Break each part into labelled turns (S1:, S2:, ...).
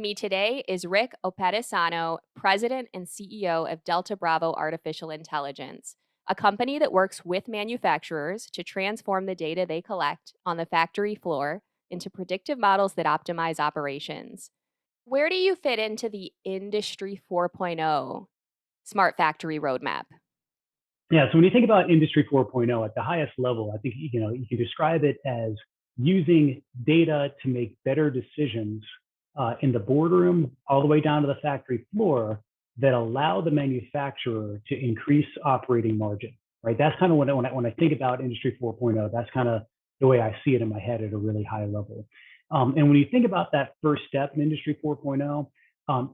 S1: me today is Rick Oppedisano, President and CEO of Delta Bravo Artificial Intelligence, a company that works with manufacturers to transform the data they collect on the factory floor into predictive models that optimize operations. Where do you fit into the Industry 4.0 smart factory roadmap?
S2: Yeah, so when you think about Industry 4.0 at the highest level, I think you can describe it as using data to make better decisions in the boardroom all the way down to the factory floor that allow the manufacturer to increase operating margin. Right, that's kind of when I think about Industry 4.0, that's kind of the way I see it in my head at a really high level. And when you think about that first step in Industry 4.0,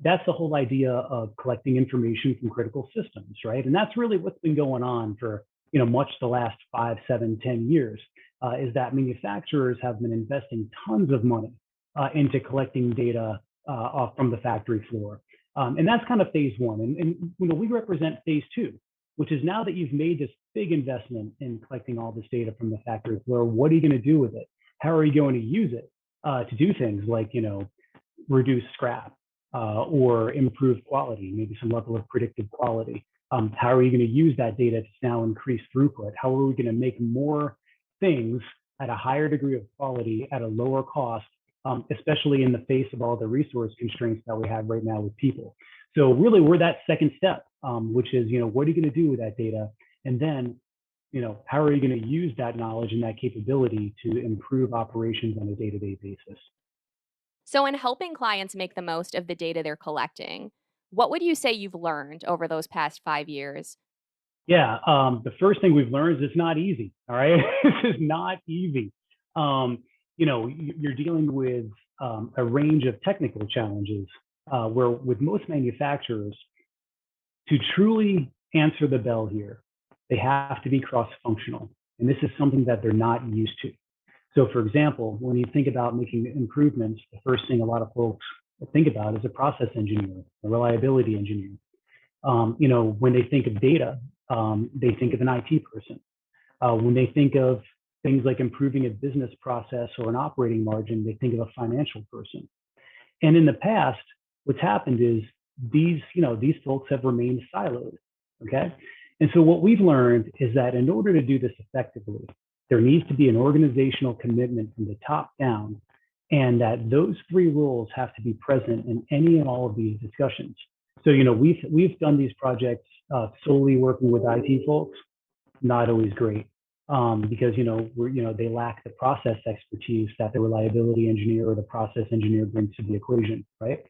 S2: that's the whole idea of collecting information from critical systems, right? And that's really what's been going on for much the last 5, 7, 10 years, is that manufacturers have been investing tons of money into collecting data from the factory floor. And that's kind of phase one. And we represent phase two, which is now that you've made this big investment in collecting all this data from the factory floor, what are you going to do with it? How are you going to use it to do things like, reduce scrap? Or improve quality, maybe some level of predictive quality. How are you going to use that data to now increase throughput? How are we going to make more things at a higher degree of quality at a lower cost, especially in the face of all the resource constraints that we have right now with people? So really, we're that second step, which is, what are you going to do with that data? And then, how are you going to use that knowledge and that capability to improve operations on a day-to-day basis?
S1: So, in helping clients make the most of the data they're collecting, what would you say you've learned over those past 5 years?
S2: Yeah, the first thing we've learned is it's not easy. All right, this is not easy. You're dealing with a range of technical challenges where, with most manufacturers, to truly answer the bell here, they have to be cross-functional, and this is something that they're not used to. So, for example, when you think about making improvements, the first thing a lot of folks think about is a process engineer, a reliability engineer. When they think of data, they think of an IT person. When they think of things like improving a business process or an operating margin, they think of a financial person. And in the past, what's happened is these folks have remained siloed. Okay. And so what we've learned is that in order to do this effectively, there needs to be an organizational commitment from the top down, and that those three roles have to be present in any and all of these discussions. So, we've done these projects solely working with IT folks, not always great, because they lack the process expertise that the reliability engineer or the process engineer brings to the equation, right?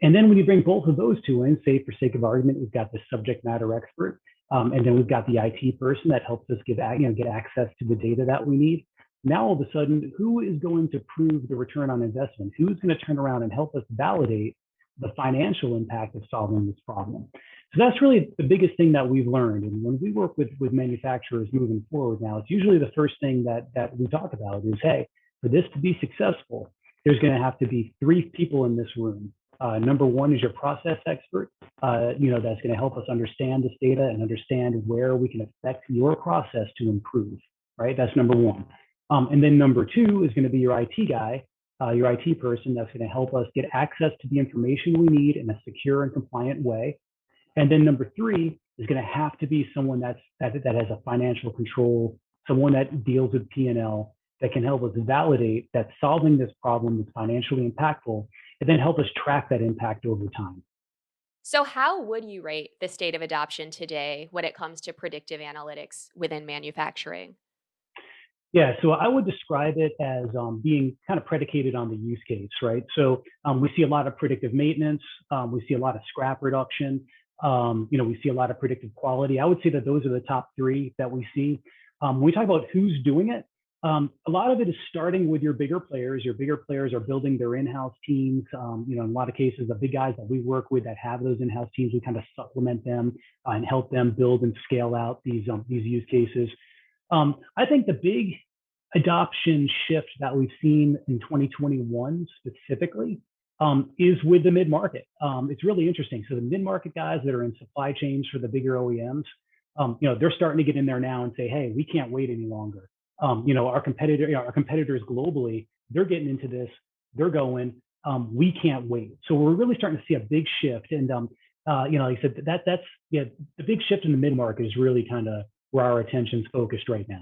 S2: And then when you bring both of those two in, say for sake of argument, we've got the subject matter expert, and then we've got the IT person that helps us get access to the data that we need. Now all of a sudden, who is going to prove the return on investment? Who's going to turn around and help us validate the financial impact of solving this problem? So that's really the biggest thing that we've learned. And when we work with manufacturers moving forward now, it's usually the first thing that we talk about is, hey, for this to be successful, there's going to have to be three people in this room. Number one is your process expert, that's going to help us understand this data and understand where we can affect your process to improve, right? That's number one. And then number two is going to be your IT guy, your IT person that's going to help us get access to the information we need in a secure and compliant way. And then number three is going to have to be someone that has a financial control, someone that deals with P&L, that can help us validate that solving this problem is financially impactful, and then help us track that impact over time.
S1: So, how would you rate the state of adoption today when it comes to predictive analytics within manufacturing?
S2: Yeah, so I would describe it as being kind of predicated on the use case, right? So we see a lot of predictive maintenance, we see a lot of scrap reduction, we see a lot of predictive quality. I would say that those are the top three that we see. When we talk about who's doing it, a lot of it is starting with your bigger players. Your bigger players are building their in-house teams. In a lot of cases, the big guys that we work with that have those in-house teams, we kind of supplement them and help them build and scale out these use cases. I think the big adoption shift that we've seen in 2021 specifically is with the mid-market. It's really interesting. So the mid-market guys that are in supply chains for the bigger OEMs, they're starting to get in there now and say, hey, we can't wait any longer. Our competitors globally, they're getting into this. They're going. we can't wait. So we're really starting to see a big shift. And like I said, that's yeah, the big shift in the mid market is really kind of where our attention's focused right now.